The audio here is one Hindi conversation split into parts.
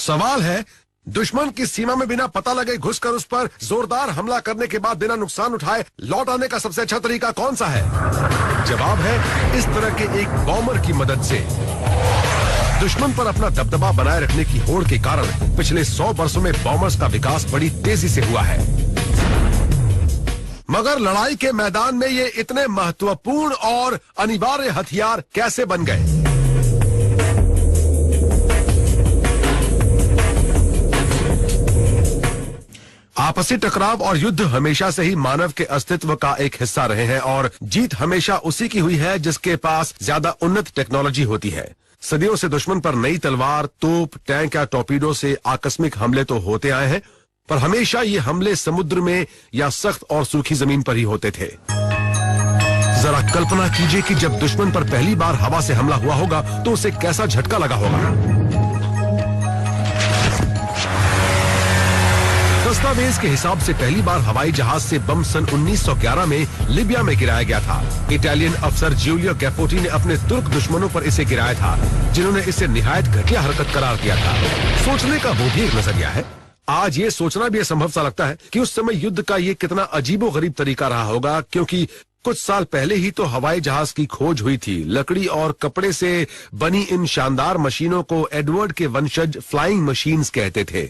सवाल है, दुश्मन की सीमा में बिना पता लगे घुसकर उस पर जोरदार हमला करने के बाद बिना नुकसान उठाए लौट आने का सबसे अच्छा तरीका कौन सा है? जवाब है इस तरह के एक बॉम्बर की मदद से। दुश्मन पर अपना दबदबा बनाए रखने की होड़ के कारण पिछले 100 वर्षों में बॉम्बर्स का विकास बड़ी तेजी से हुआ है। मगर लड़ाई के मैदान में ये इतने महत्वपूर्ण और अनिवार्य हथियार कैसे बन गए? आपसी टकराव और युद्ध हमेशा से ही मानव के अस्तित्व का एक हिस्सा रहे हैं और जीत हमेशा उसी की हुई है जिसके पास ज्यादा उन्नत टेक्नोलॉजी होती है। सदियों से दुश्मन पर नई तलवार, तोप, टैंक या टॉर्पीडो से आकस्मिक हमले तो होते आए हैं, पर हमेशा ये हमले समुद्र में या सख्त और सूखी जमीन पर ही होते थे। जरा कल्पना कीजिए कि जब दुश्मन पर पहली बार हवा से हमला हुआ होगा तो उसे कैसा झटका लगा होगा। दस्तावेज के हिसाब से पहली बार हवाई जहाज से बम सन 1911 में लीबिया में गिराया गया था। इटालियन अफसर जूलियो कैपोटी ने अपने तुर्क दुश्मनों पर इसे गिराया था, जिन्होंने इसे निहायत घटिया हरकत करार दिया था। सोचने का वो भी एक नजरिया है। आज ये सोचना भी असंभव सा लगता है कि उस समय युद्ध का ये कितना अजीबोगरीब तरीका रहा होगा, क्योंकि कुछ साल पहले ही तो हवाई जहाज की खोज हुई थी। लकड़ी और कपड़े से बनी इन शानदार मशीनों को एडवर्ड के वंशज फ्लाइंग मशीन्स कहते थे।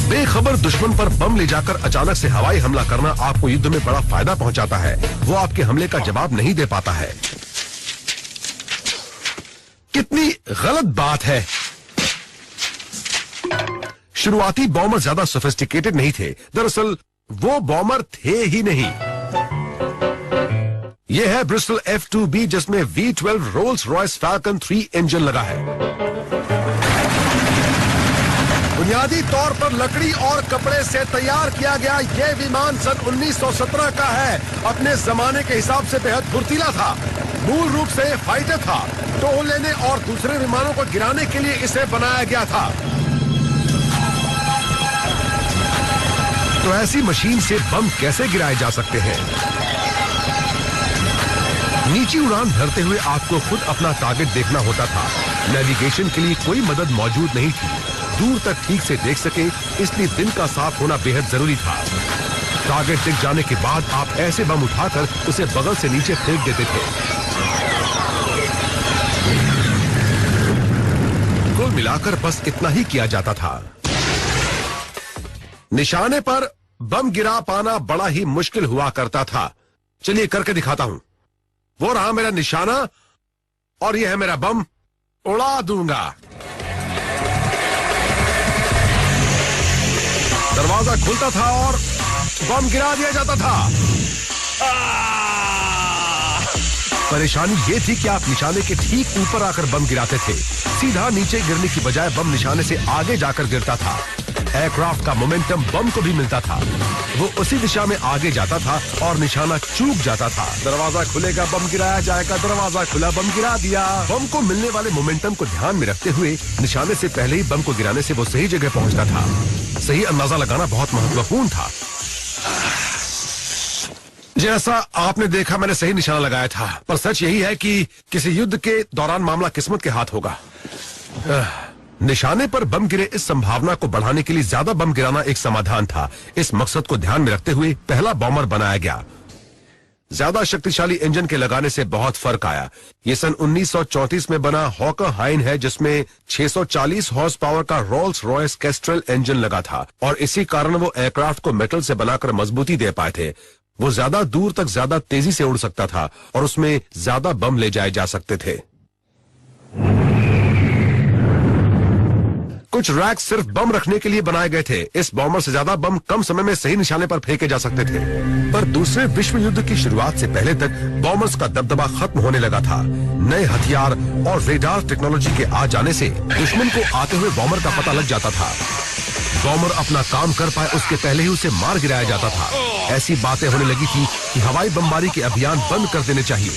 बेखबर दुश्मन पर बम ले जाकर अचानक से हवाई हमला करना आपको युद्ध में बड़ा फायदा पहुंचाता है। वो आपके हमले का जवाब नहीं दे पाता है। कितनी गलत बात है। शुरुआती बॉम्बर ज्यादा सोफिस्टिकेटेड नहीं थे। दरअसल वो बॉम्बर थे ही नहीं। यह है ब्रिस्टल F-2B, जिसमें V12 Rolls Royce falcon 3 engine लगा है। बुनियादी तौर पर लकड़ी और कपड़े से तैयार किया गया यह विमान सन 1917 का है। अपने जमाने के हिसाब से बेहद फुर्तीला था। मूल रूप से फाइटर था। टोल लेने और दूसरे विमानों को गिराने के लिए इसे बनाया गया था। तो ऐसी मशीन से बम कैसे गिराए जा सकते हैं? नीची उड़ान भरते हुए आपको खुद अपना टारगेट देखना होता था। नेविगेशन के लिए कोई मदद मौजूद नहीं थी। दूर तक ठीक से देख सके, इसलिए दिन का साफ होना बेहद जरूरी था। टारगेट दिख जाने के बाद आप ऐसे बम उठाकर उसे बगल से नीचे फेंक देते थे। कुल मिलाकर बस इतना ही किया जाता था। निशाने पर बम गिरा पाना बड़ा ही मुश्किल हुआ करता था। चलिए करके दिखाता हूं। वो रहा मेरा निशाना और यह है मेरा बम। उड़ा दूंगा। दरवाजा खुलता था और बम गिरा दिया जाता था। परेशानी ये थी कि आप निशाने के ठीक ऊपर आकर बम गिराते थे। सीधा नीचे गिरने की बजाय बम निशाने से आगे जाकर गिरता था। एयरक्राफ्ट का मोमेंटम बम को भी मिलता था। वो उसी दिशा में आगे जाता था और निशाना चूक जाता था। दरवाजा खुलेगा, बम गिराया जाएगा। दरवाजा खुला, बम गिरा दिया। बम को मिलने वाले मोमेंटम को ध्यान में रखते हुए निशाने से पहले ही बम को गिराने से वो सही जगह पहुंचता था। सही अंदाजा लगाना बहुत महत्वपूर्ण था। जैसा आपने देखा, मैंने सही निशाना लगाया था, पर सच यही है कि किसी युद्ध के दौरान मामला किस्मत के हाथ होगा। निशाने पर बम गिरे इस संभावना को बढ़ाने के लिए ज्यादा बम गिराना एक समाधान था। इस मकसद को ध्यान में रखते हुए पहला बॉम्बर बनाया गया। ज्यादा शक्तिशाली इंजन के लगाने से बहुत फर्क आया। ये सन 1934 में बना हॉकर हाइन है, जिसमें 640 हॉर्स पावर का रोल्स रॉयस केस्ट्रेल इंजन लगा था और इसी कारण वो एयरक्राफ्ट को मेटल से बनाकर मजबूती दे पाए थे। वो ज्यादा दूर तक ज्यादा तेजी से उड़ सकता था और उसमें ज्यादा बम ले जाए जा सकते थे। कुछ रैक सिर्फ बम रखने के लिए बनाए गए थे। इस बॉम्बर से ज्यादा बम कम समय में सही निशाने पर फेंके जा सकते थे। पर दूसरे विश्व युद्ध की शुरुआत से पहले तक बॉम्बर्स का दबदबा खत्म होने लगा था। नए हथियार और रेडार टेक्नोलॉजी के आ जाने से दुश्मन को आते हुए बॉम्बर का पता लग जाता था। बॉम्बर अपना काम कर पाए उसके पहले ही उसे मार गिराया जाता था। ऐसी बातें होने लगी थी कि हवाई बमबारी के अभियान बंद कर देने चाहिए।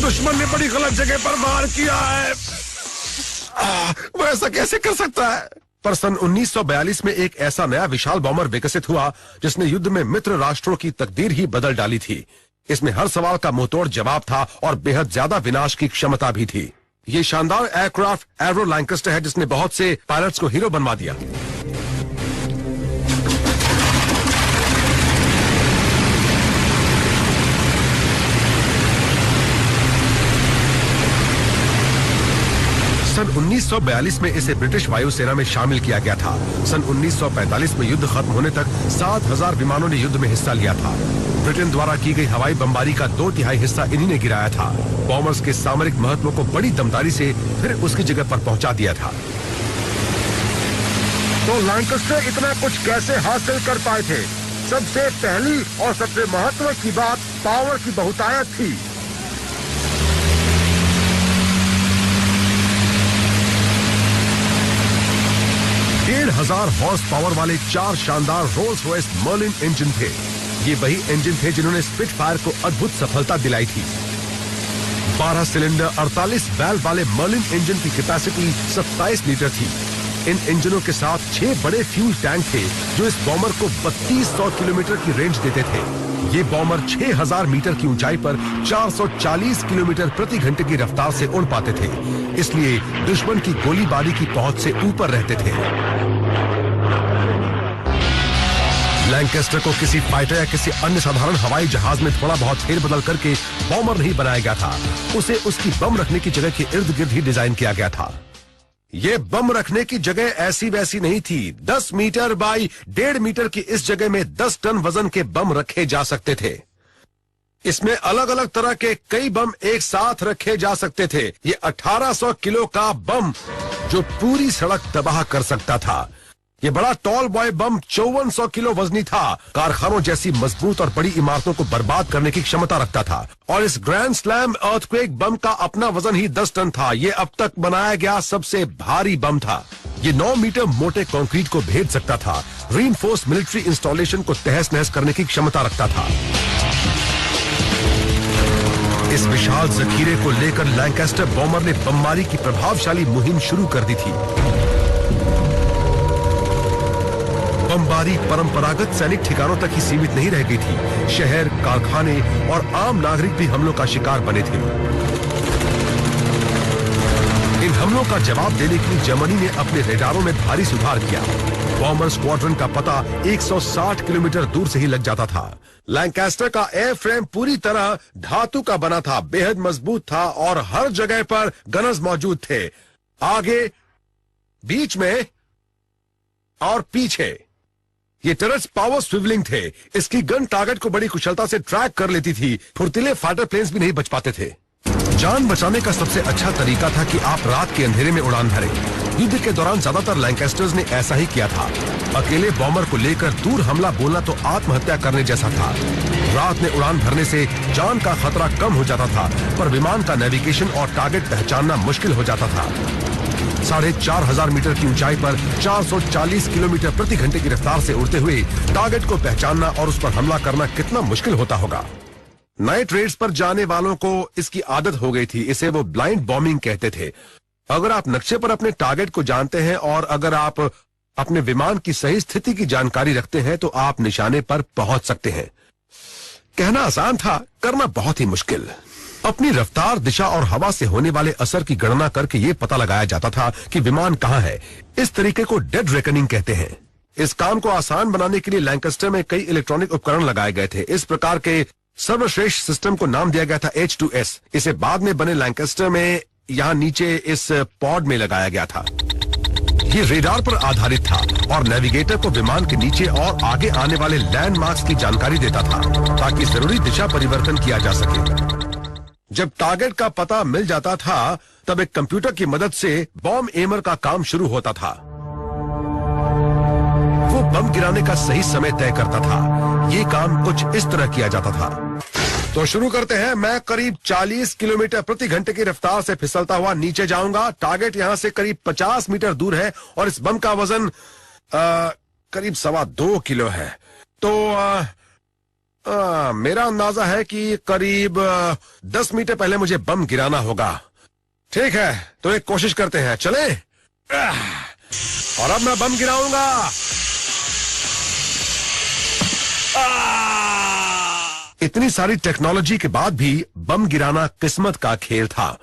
दुश्मन ने बड़ी गलत जगह पर वार किया है। वो ऐसा कैसे कर सकता है? पर सन 1942 में एक ऐसा नया विशाल बॉम्बर विकसित हुआ जिसने युद्ध में मित्र राष्ट्रों की तकदीर ही बदल डाली थी। इसमें हर सवाल का मुंहतोड़ जवाब था और बेहद ज्यादा विनाश की क्षमता भी थी। ये शानदार एयरक्राफ्ट एरो लैंकेस्टर है जिसने बहुत से पायलट्स को हीरो बनवा दिया। सन 1942 में इसे ब्रिटिश वायुसेना में शामिल किया गया था। सन 1945 में युद्ध खत्म होने तक 7,000 विमानों ने युद्ध में हिस्सा लिया था। ब्रिटेन द्वारा की गई हवाई बमबारी का 2/3 हिस्सा इन्हीं ने गिराया था। बॉम्बर्स के सामरिक महत्व को बड़ी दमदारी से फिर उसकी जगह पर पहुंचा दिया था। तो लैंकेस्टर इतना कुछ कैसे हासिल कर पाए थे? सबसे पहली और सबसे महत्व की बात पावर की बहुतायत थी। 1,500 हॉर्स पावर वाले 4 शानदार रोल्स रॉयस मर्लिन इंजन थे। ये वही इंजन थे जिन्होंने स्पिटफायर को अद्भुत सफलता दिलाई थी। 12 सिलेंडर 48 वैल्व वाले मर्लिन इंजन की कैपेसिटी 27 लीटर थी। इन इंजनों के साथ 6 बड़े फ्यूल टैंक थे जो इस बॉम्बर को 3200 किलोमीटर की रेंज देते थे। ये बॉम्बर 6,000 मीटर की ऊंचाई पर 440 किलोमीटर प्रति घंटे की रफ्तार से उड़ पाते थे, इसलिए दुश्मन की गोलीबारी की पहुंच से ऊपर रहते थे। लैंकेस्टर को किसी फाइटर या किसी अन्य साधारण हवाई जहाज में थोड़ा बहुत फेरबदल करके बॉम्बर नहीं बनाया गया था। उसे उसकी बम रखने की जगह के इर्द गिर्द ही डिजाइन किया गया था। ये बम रखने की जगह ऐसी वैसी नहीं थी। 10 मीटर बाई 1.5 मीटर की इस जगह में 10 टन वजन के बम रखे जा सकते थे। इसमें अलग अलग तरह के कई बम एक साथ रखे जा सकते थे। ये 1800 किलो का बम जो पूरी सड़क तबाह कर सकता था। ये बड़ा टॉल बॉय बम 5400 किलो वजनी था। कारखानों जैसी मजबूत और बड़ी इमारतों को बर्बाद करने की क्षमता रखता था। और इस ग्रैंड स्लैम अर्थक्वेक बम का अपना वजन ही 10 टन था। ये अब तक बनाया गया सबसे भारी बम था। ये 9 मीटर मोटे कंक्रीट को भेद सकता था। रीइंफोर्स मिलिट्री इंस्टॉलेशन को तहस नहस करने की क्षमता रखता था। इस विशाल जखीरे को लेकर लैंकेस्टर बॉम्बर ने बमबारी की प्रभावशाली मुहिम शुरू कर दी थी। बमबारी परंपरागत सैनिक ठिकानों तक ही सीमित नहीं रह गई थी। शहर, कारखाने और आम नागरिक भी हमलों का शिकार बने थे। इन हमलों का जवाब देने के लिए जर्मनी ने अपने रेडारों में भारी सुधार किया। बॉम्बर स्क्वाड्रन का पता 160 किलोमीटर दूर से ही लग जाता था। लैंकेस्टर का एयर फ्रेम पूरी तरह धातु का बना था, बेहद मजबूत था और हर जगह पर गनर्स मौजूद थे, आगे, बीच में और पीछे। ये टर्रेट्स पावर स्विवलिंग थे। इसकी गन टारगेट को बड़ी कुशलता से ट्रैक कर लेती थी। फुर्तीले फाइटर प्लेन्स भी नहीं बच पाते थे। जान बचाने का सबसे अच्छा तरीका था कि आप रात के अंधेरे में उड़ान भरें। युद्ध के दौरान ज्यादातर लैंकेस्टर्स ने ऐसा ही किया था। अकेले बॉम्बर को लेकर दूर हमला बोलना तो आत्महत्या करने जैसा था। रात में उड़ान भरने से जान का खतरा कम हो जाता था, पर विमान का नेविगेशन और टारगेट पहचानना मुश्किल हो जाता था। 4,500 मीटर की ऊंचाई पर 440 किलोमीटर प्रति घंटे की रफ्तार से उड़ते हुए टारगेट को पहचानना और उस पर हमला करना कितना मुश्किल होता होगा। नाइट रेड्स पर जाने वालों को इसकी आदत हो गई थी। इसे वो ब्लाइंड बॉम्बिंग कहते थे। अगर आप नक्शे पर अपने टारगेट को जानते हैं और अगर आप अपने विमान की सही स्थिति की जानकारी रखते हैं तो आप निशाने पर पहुंच सकते हैं। कहना आसान था, करना बहुत ही मुश्किल। अपनी रफ्तार, दिशा और हवा से होने वाले असर की गणना करके ये पता लगाया जाता था कि विमान कहां है। इस तरीके को डेड रेकनिंग कहते हैं। इस काम को आसान बनाने के लिए लैंकेस्टर में कई इलेक्ट्रॉनिक उपकरण लगाए गए थे। इस प्रकार के सर्वश्रेष्ठ सिस्टम को नाम दिया गया था H2S। इसे बाद में बने लैंकेस्टर में यहां नीचे इस पॉड में लगाया गया था। ये रेडार पर आधारित था और नेविगेटर को विमान के नीचे और आगे आने वाले लैंडमार्क्स की जानकारी देता था ताकि जरूरी दिशा परिवर्तन किया जा सके। जब टारगेट का पता मिल जाता था तब एक कंप्यूटर की मदद से बॉम्ब एमर का काम शुरू होता था। वो बम गिराने का सही समय तय करता था। ये काम कुछ इस तरह किया जाता था। तो शुरू करते हैं। मैं करीब 40 किलोमीटर प्रति घंटे की रफ्तार से फिसलता हुआ नीचे जाऊंगा। टारगेट यहां से करीब 50 मीटर दूर है और इस बम का वजन करीब 2.25 किलो है। तो मेरा अंदाजा है कि करीब 10 मीटर पहले मुझे बम गिराना होगा। ठीक है, तो एक कोशिश करते हैं। चले। और अब मैं बम गिराऊंगा। इतनी सारी टेक्नोलॉजी के बाद भी बम गिराना किस्मत का खेल था।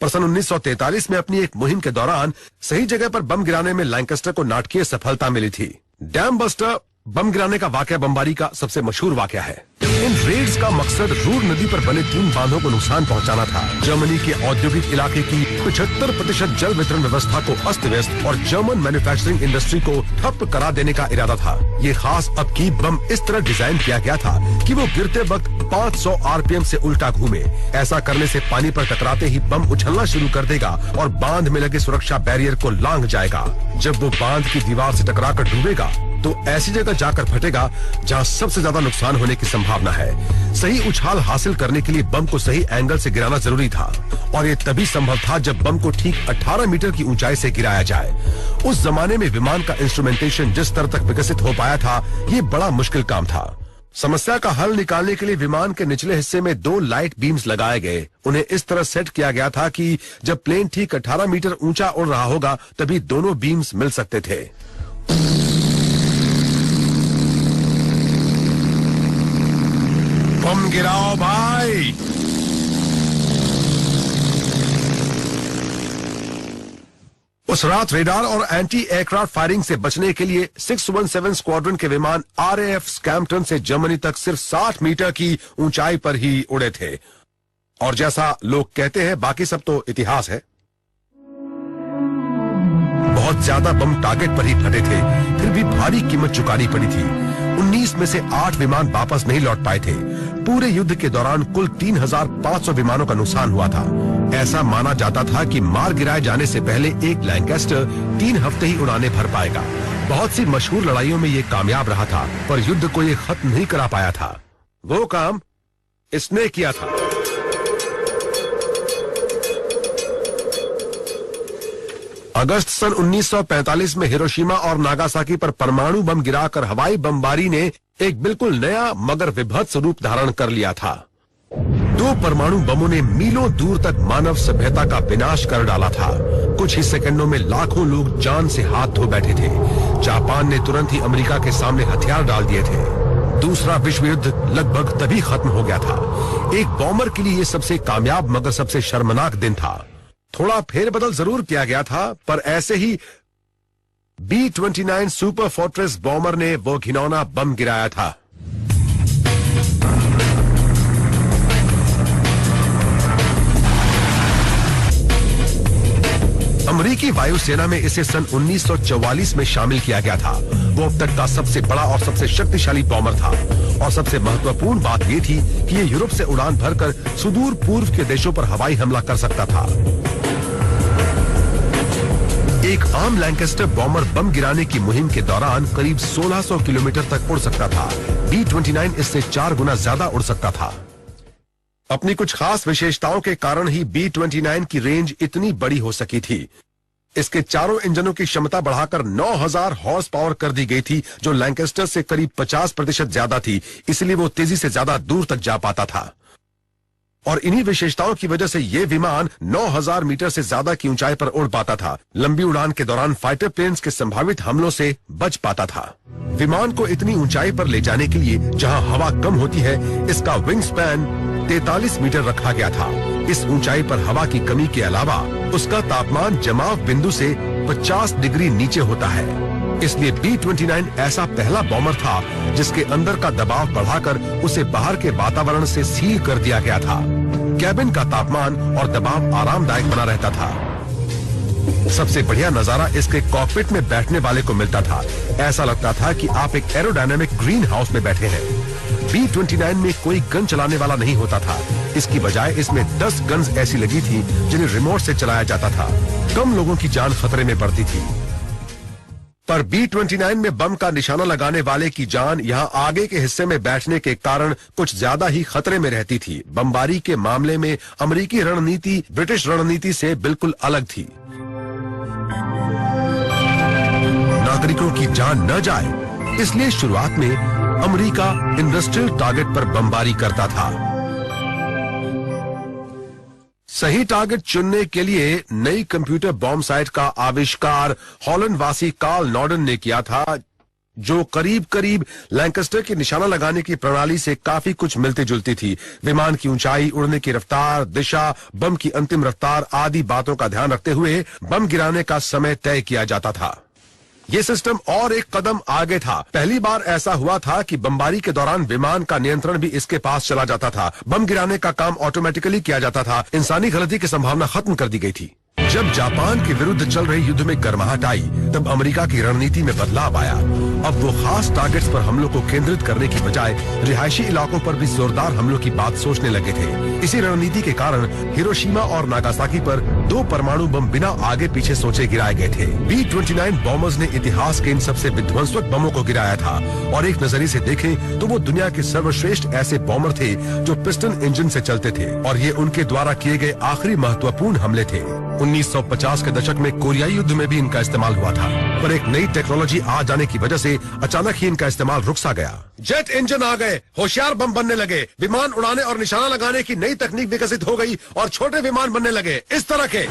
पर सन 1943 में अपनी एक मुहिम के दौरान सही जगह पर बम गिराने में लैंकेस्टर को नाटकीय सफलता मिली थी। डैम बस्टर बम गिराने का वाकया बमबारी का सबसे मशहूर वाकया है। इन रेड्स का मकसद रूर नदी पर बने 3 बांधों को नुकसान पहुंचाना था। जर्मनी के औद्योगिक इलाके की 75% जल वितरण व्यवस्था को अस्त व्यस्त और जर्मन मैन्युफैक्चरिंग इंडस्ट्री को ठप करा देने का इरादा था। ये खास अपकी बम इस तरह डिजाइन किया गया था कि वो गिरते वक्त 500 RPM से उल्टा घूमे। ऐसा करने से पानी पर टकराते ही बम उछलना शुरू कर देगा और बांध में लगे सुरक्षा बैरियर को लांघ जाएगा। जब वो बांध की दीवार से टकराकर डूबेगा तो ऐसी जगह जाकर फटेगा जहां सबसे ज्यादा नुकसान होने की संभावना है। सही उछाल हासिल करने के लिए बम को सही एंगल से गिराना जरूरी था और ये तभी संभव था जब बम को ठीक 18 मीटर की ऊंचाई से गिराया जाए। उस जमाने में विमान का इंस्ट्रूमेंटेशन जिस स्तर तक विकसित हो पाया था, ये बड़ा मुश्किल काम था। समस्या का हल निकालने के लिए विमान के निचले हिस्से में 2 लाइट बीम्स लगाए गए। उन्हें इस तरह सेट किया गया था कि जब प्लेन ठीक 18 मीटर ऊंचा उड़ रहा होगा तभी दोनों बीम्स मिल सकते थे। बम गिराओ भाई। उस रात रेडार और एंटी एयरक्राफ्ट फायरिंग से बचने के लिए 617 स्क्वाड्रन के विमान RAF स्कैम्पटन से जर्मनी तक सिर्फ 60 मीटर की ऊंचाई पर ही उड़े थे। और जैसा लोग कहते हैं, बाकी सब तो इतिहास है। बहुत ज्यादा बम टारगेट पर ही फटे थे, फिर भी भारी कीमत चुकानी पड़ी थी। 19 में से 8 विमान वापस नहीं लौट पाए थे। पूरे युद्ध के दौरान कुल 3500 विमानों का नुकसान हुआ था। ऐसा माना जाता था कि मार गिराए जाने से पहले एक लैंकेस्टर 3 हफ्ते ही उड़ानें भर पाएगा। बहुत सी मशहूर लड़ाइयों में ये कामयाब रहा था, पर युद्ध को ये खत्म नहीं करा पाया था। वो काम इसने किया था। अगस्त सन 1945 में हिरोशिमा और नागासाकी पर परमाणु बम गिराकर हवाई बमबारी ने एक बिल्कुल नया मगर विभत्स रूप धारण कर लिया था। 2 परमाणु बमों ने मीलों दूर तक मानव सभ्यता का विनाश कर डाला था। कुछ ही सेकंडों में लाखों लोग जान से हाथ धो बैठे थे। जापान ने तुरंत ही अमेरिका के सामने हथियार डाल दिए थे। दूसरा विश्व युद्ध लगभग तभी खत्म हो गया था। एक बॉम्बर के लिए यह सबसे कामयाब मगर सबसे शर्मनाक दिन था। थोड़ा फेरबदल जरूर किया गया था, पर ऐसे ही B-29 सुपर फोर्ट्रेस बॉम्बर ने वो घिनौना बम गिराया था। अमेरिकी वायुसेना में इसे सन 1944 में शामिल किया गया था। वो अब तक का सबसे बड़ा और सबसे शक्तिशाली बॉम्बर था और सबसे महत्वपूर्ण बात यह थी कि ये यूरोप से उड़ान भरकर सुदूर पूर्व के देशों पर हवाई हमला कर सकता था। एक आम लैंकेस्टर बॉम्बर बम गिराने की मुहिम के दौरान करीब 1600 किलोमीटर तक उड़ सकता था। B-29 इससे 4 गुना ज्यादा उड़ सकता था। अपनी कुछ खास विशेषताओं के कारण ही B-29 की रेंज इतनी बड़ी हो सकी थी। इसके चारों इंजनों की क्षमता बढ़ाकर 9000 हॉर्स पावर कर दी गई थी, जो लैंकेस्टर से करीब 50% ज्यादा थी। इसलिए वो तेजी से ज्यादा दूर तक जा पाता था और इन्हीं विशेषताओं की वजह से ये विमान 9000 मीटर से ज्यादा की ऊंचाई पर उड़ पाता था। लंबी उड़ान के दौरान फाइटर प्लेन्स के संभावित हमलों से बच पाता था। विमान को इतनी ऊंचाई पर ले जाने के लिए जहां हवा कम होती है, इसका विंग स्पैन 43 मीटर रखा गया था। इस ऊंचाई पर हवा की कमी के अलावा उसका तापमान जमाव बिंदु से 50 डिग्री नीचे होता है। इसलिए B-29 ऐसा पहला बॉम्बर था जिसके अंदर का दबाव बढ़ाकर उसे बाहर के वातावरण से सील कर दिया गया था। कैबिन का तापमान और दबाव आरामदायक बना रहता था। सबसे बढ़िया नजारा इसके कॉकपिट में बैठने वाले को मिलता था। ऐसा लगता था कि आप एक एरोडायनामिक ग्रीन हाउस में बैठे हैं। B-29 में कोई गन चलाने वाला नहीं होता था। इसकी बजाय इसमें 10 गन्स ऐसी लगी थी जिन्हें रिमोट से चलाया जाता था। कम लोगों की जान खतरे में पड़ती थी। पर B-29 में बम का निशाना लगाने वाले की जान यहां आगे के हिस्से में बैठने के कारण कुछ ज्यादा ही खतरे में रहती थी। बमबारी के मामले में अमेरिकी रणनीति ब्रिटिश रणनीति से बिल्कुल अलग थी। नागरिकों की जान न जाए, इसलिए शुरुआत में अमेरिका इंडस्ट्रियल टारगेट पर बमबारी करता था। सही टारगेट चुनने के लिए नई कंप्यूटर बॉम्ब साइट का आविष्कार हॉलैंड वासी कार्ल नॉर्डन ने किया था, जो करीब करीब लैंकस्टर की निशाना लगाने की प्रणाली से काफी कुछ मिलती जुलती थी। विमान की ऊंचाई, उड़ने की रफ्तार, दिशा, बम की अंतिम रफ्तार आदि बातों का ध्यान रखते हुए बम गिराने का समय तय किया जाता था। ये सिस्टम और एक कदम आगे था। पहली बार ऐसा हुआ था कि बमबारी के दौरान विमान का नियंत्रण भी इसके पास चला जाता था। बम गिराने का काम ऑटोमेटिकली किया जाता था। इंसानी गलती की संभावना खत्म कर दी गई थी। जब जापान के विरुद्ध चल रहे युद्ध में गर्माहट आई, तब अमेरिका की रणनीति में बदलाव आया। अब वो खास टारगेट्स पर हमलों को केंद्रित करने की बजाय रिहायशी इलाकों पर भी जोरदार हमलों की बात सोचने लगे थे। इसी रणनीति के कारण हिरोशिमा और नागासाकी पर 2 परमाणु बम बिना आगे पीछे सोचे गिराए गए थे। B-29 बॉम्बर्स ने इतिहास के इन सबसे विध्वंसक बमों को गिराया था और एक नजरिए से देखें तो वो दुनिया के सर्वश्रेष्ठ ऐसे बॉम्बर थे जो पिस्टन इंजन से चलते थे और ये उनके द्वारा किए गए आखिरी महत्वपूर्ण हमले थे। 1950 के दशक में कोरियाई युद्ध में भी इनका इस्तेमाल हुआ था, पर एक नई टेक्नोलॉजी आ जाने की वजह से अचानक ही इनका इस्तेमाल रुक सा गया। जेट इंजन आ गए, होशियार बम बनने लगे, विमान उड़ाने और निशाना लगाने की नई तकनीक विकसित हो गई और छोटे विमान बनने लगे इस तरह के।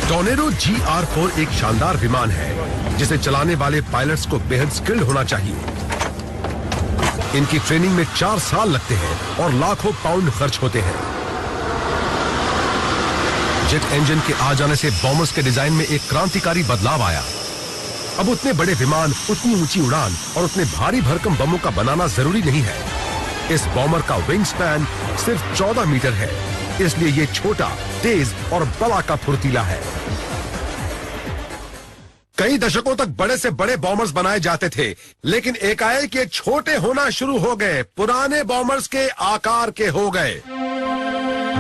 टॉर्नेडो GR4 एक शानदार विमान है जिसे चलाने वाले पायलट्स को बेहद स्किल्ड होना चाहिए। इनकी ट्रेनिंग में 4 साल लगते हैं और लाखों पाउंड खर्च होते हैं। जेट इंजन के आ जाने से बॉम्बर्स के डिजाइन में एक क्रांतिकारी बदलाव आया। अब उतने बड़े विमान, उतनी ऊंची उड़ान और उतने भारी भरकम बमों का बनाना जरूरी नहीं है। इस बॉम्बर का विंग स्पैन सिर्फ 14 मीटर है, इसलिए ये छोटा, तेज और बड़ा का फुर्तीला है। कई दशकों तक बड़े से बड़े बॉम्बर्स बनाए जाते थे, लेकिन एकाएक ये छोटे होना शुरू हो गए, पुराने बॉम्बर्स के आकार के हो गए।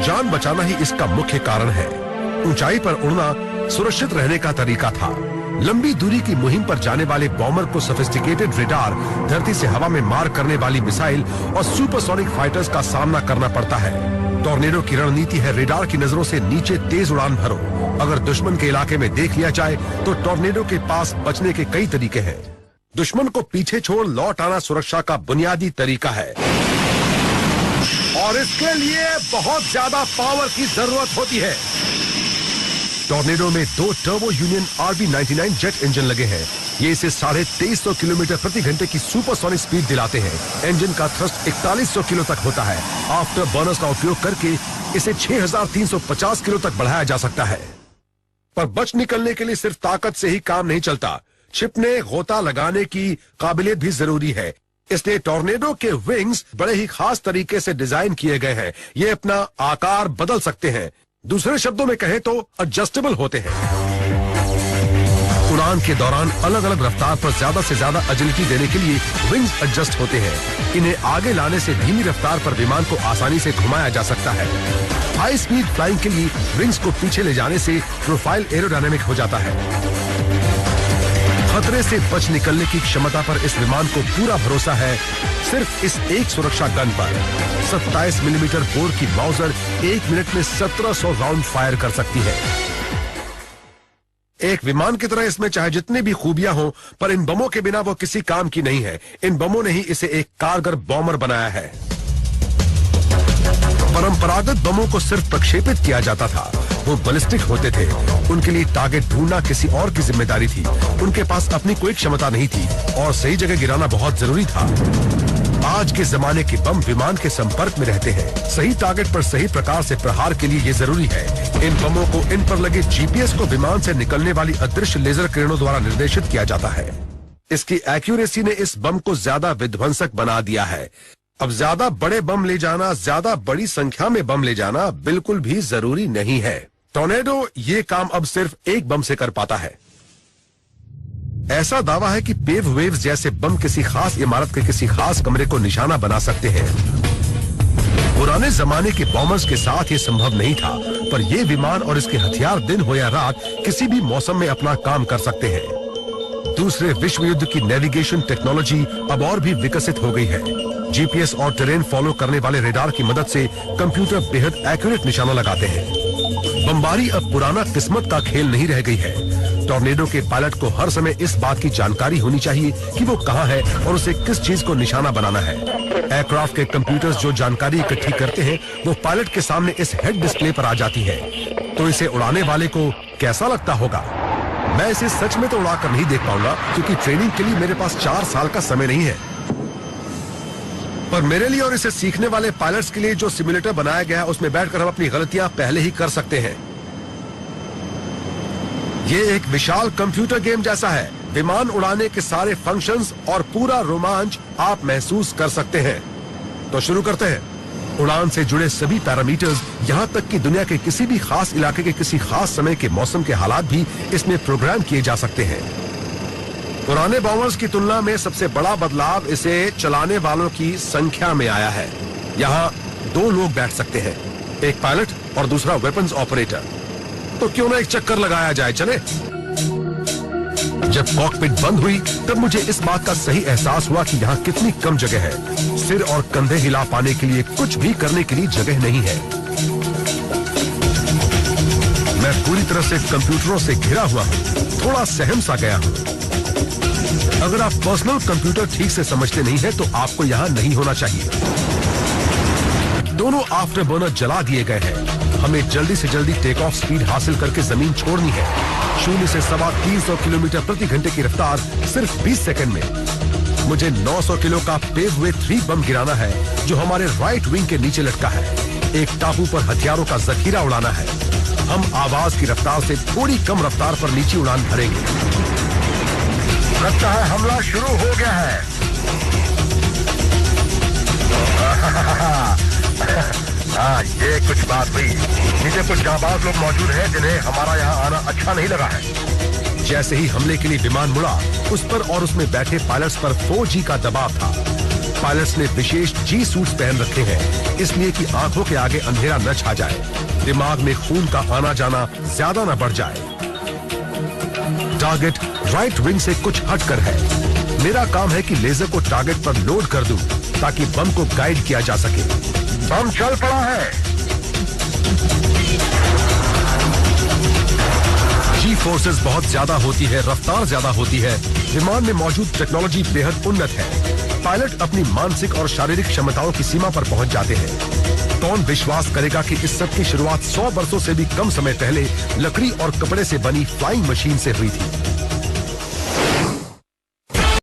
जान बचाना ही इसका मुख्य कारण है। ऊंचाई पर उड़ना सुरक्षित रहने का तरीका था। लंबी दूरी की मुहिम पर जाने वाले बॉम्बर को सोफिस्टिकेटेड रेडार, धरती से हवा में मार करने वाली मिसाइल और सुपरसोनिक फाइटर्स का सामना करना पड़ता है। टॉर्नेडो की रणनीति है रेडार की नजरों से नीचे तेज उड़ान भरो। अगर दुश्मन के इलाके में देख लिया जाए तो टॉर्नेडो के पास बचने के कई तरीके हैं। दुश्मन को पीछे छोड़ लौट आना सुरक्षा का बुनियादी तरीका है और इसके लिए बहुत ज्यादा पावर की जरूरत होती है। टॉर्नेडो में 2 turbo union RB-99 jet engine लगे हैं। ये इसे 2350 किलोमीटर प्रति घंटे की सुपरसोनिक स्पीड दिलाते हैं। इंजन का थ्रस्ट 4100 किलो तक होता है। आफ्टर बर्नर्स का उपयोग करके इसे 6350 किलो तक बढ़ाया जा सकता है। पर बच निकलने के लिए सिर्फ ताकत से ही काम नहीं चलता। छिपने, गोता लगाने की काबिलियत भी जरूरी है। इसलिए टॉर्नेडो के विंग्स बड़े ही खास तरीके से डिजाइन किए गए हैं। ये अपना आकार बदल सकते हैं। दूसरे शब्दों में कहें तो एडजस्टेबल होते हैं। उड़ान के दौरान अलग अलग रफ्तार पर ज्यादा से ज्यादा एजिलिटी देने के लिए विंग्स एडजस्ट होते हैं। इन्हें आगे लाने से धीमी रफ्तार पर विमान को आसानी से घुमाया जा सकता है। हाई स्पीड फ्लाइंग के लिए विंग्स को पीछे ले जाने से प्रोफाइल एरोडायनेमिक हो जाता है। खतरे से बच निकलने की क्षमता पर इस विमान को पूरा भरोसा है सिर्फ इस एक सुरक्षा गन पर। 27 मिलीमीटर बोर की माउजर 1 मिनट में 1700 राउंड फायर कर सकती है। एक विमान की तरह इसमें चाहे जितनी भी खूबियां हों, पर इन बमों के बिना वो किसी काम की नहीं है। इन बमों ने ही इसे एक कारगर बॉम्बर बनाया है। परंपरागत बमों को सिर्फ प्रक्षेपित किया जाता था, वो बैलिस्टिक होते थे। उनके लिए टारगेट ढूंढना किसी और की जिम्मेदारी थी। उनके पास अपनी कोई क्षमता नहीं थी और सही जगह गिराना बहुत जरूरी था। आज के जमाने के बम विमान के संपर्क में रहते हैं। सही टारगेट पर सही प्रकार से प्रहार के लिए ये जरूरी है। इन बमों को इन पर लगे GPS को विमान से निकलने वाली अदृश्य लेजर किरणों द्वारा निर्देशित किया जाता है। इसकी एक्यूरेसी ने इस बम को ज्यादा विध्वंसक बना दिया है। अब ज्यादा बड़े बम ले जाना, ज्यादा बड़ी संख्या में बम ले जाना बिल्कुल भी जरूरी नहीं है। टॉर्नेडो ये काम अब सिर्फ एक बम से कर पाता है। ऐसा दावा है कि पेव वेव्स जैसे बम किसी खास इमारत के किसी खास कमरे को निशाना बना सकते हैं। पुराने जमाने के बॉम्बर्स के साथ ये संभव नहीं था, पर ये विमान और इसके हथियार दिन हो या रात किसी भी मौसम में अपना काम कर सकते हैं। दूसरे विश्व युद्ध की नेविगेशन टेक्नोलॉजी अब और भी विकसित हो गई है। जीपीएस और टेरेन फॉलो करने वाले रेडार की मदद से कंप्यूटर बेहद एक्यूरेट निशाना लगाते हैं। बमबारी अब पुराना किस्मत का खेल नहीं रह गई है। टॉर्नेडो के पायलट को हर समय इस बात की जानकारी होनी चाहिए कि वो कहाँ है और उसे किस चीज को निशाना बनाना है। एयरक्राफ्ट के कंप्यूटर्स जो जानकारी इकट्ठी करते हैं वो पायलट के सामने इस हेड डिस्प्ले पर आ जाती है। तो इसे उड़ाने वाले को कैसा लगता होगा? मैं इसे सच में तो उड़ाकर नहीं देख पाऊंगा क्योंकि ट्रेनिंग के लिए मेरे पास 4 साल का समय नहीं है, पर मेरे लिए और इसे सीखने वाले पायलट्स के लिए जो सिमुलेटर बनाया गया है उसमें बैठकर हम अपनी गलतियां पहले ही कर सकते हैं। ये एक विशाल कंप्यूटर गेम जैसा है। विमान उड़ाने के सारे फंक्शंस और पूरा रोमांच आप महसूस कर सकते हैं। तो शुरू करते हैं। उड़ान से जुड़े सभी पैरामीटर्स, यहाँ तक कि दुनिया के किसी भी खास इलाके के किसी खास समय के मौसम के हालात भी इसमें प्रोग्राम किए जा सकते हैं। पुराने बॉमर्स की तुलना में सबसे बड़ा बदलाव इसे चलाने वालों की संख्या में आया है। यहाँ 2 लोग बैठ सकते हैं, एक पायलट और दूसरा वेपन्स ऑपरेटर। तो क्यों ना एक चक्कर लगाया जाए, चले? जब कॉकपिट बंद हुई तब मुझे इस बात का सही एहसास हुआ कि यहाँ कितनी कम जगह है। सिर और कंधे हिला पाने के लिए कुछ भी करने के लिए जगह नहीं है। मैं पूरी तरह से कंप्यूटरों से घिरा हुआ हूँ, थोड़ा सहम सा गया हूँ। अगर आप पर्सनल कंप्यूटर ठीक से समझते नहीं हैं तो आपको यहाँ नहीं होना चाहिए। दोनों आफ्टर बर्नर जला दिए गए हैं। हमें जल्दी से जल्दी टेक ऑफ स्पीड हासिल करके जमीन छोड़नी है। 0 से 350 किलोमीटर प्रति घंटे की रफ्तार सिर्फ 20 सेकंड में। मुझे 900 किलो का पेव वे 3 बम गिराना है जो हमारे राइट विंग के नीचे लटका है। एक टापू पर हथियारों का जखीरा उड़ाना है। हम आवाज की रफ्तार से थोड़ी कम रफ्तार पर नीचे उड़ान भरेंगे। लगता है हमला शुरू हो गया है। हाँ, ये कुछ बात हुई। नीचे कुछ जाबाज लोग मौजूद हैं जिन्हें हमारा यहाँ आना अच्छा नहीं लगा है। जैसे ही हमले के लिए विमान मुड़ा, उस पर और उसमें बैठे पायलट्स पर 4G का दबाव था। पायलट्स ने विशेष G सूट्स पहन रखे हैं, इसलिए कि आंखों के आगे अंधेरा न छा जाए, दिमाग में खून का आना जाना ज्यादा न बढ़ जाए। टारगेट राइट विंग से कुछ हटकर है। मेरा काम है कि लेजर को टारगेट पर लोड कर दूं ताकि बम को गाइड किया जा सके। बम चल पड़ा है। जी फोर्सेस बहुत ज्यादा होती है, रफ्तार ज्यादा होती है। विमान में मौजूद टेक्नोलॉजी बेहद उन्नत है। पायलट अपनी मानसिक और शारीरिक क्षमताओं की सीमा पर पहुंच जाते हैं। कौन विश्वास करेगा कि इस सब की शुरुआत 100 वर्षों से भी कम समय पहले लकड़ी और कपड़े से बनी फ्लाइंग मशीन से हुई थी।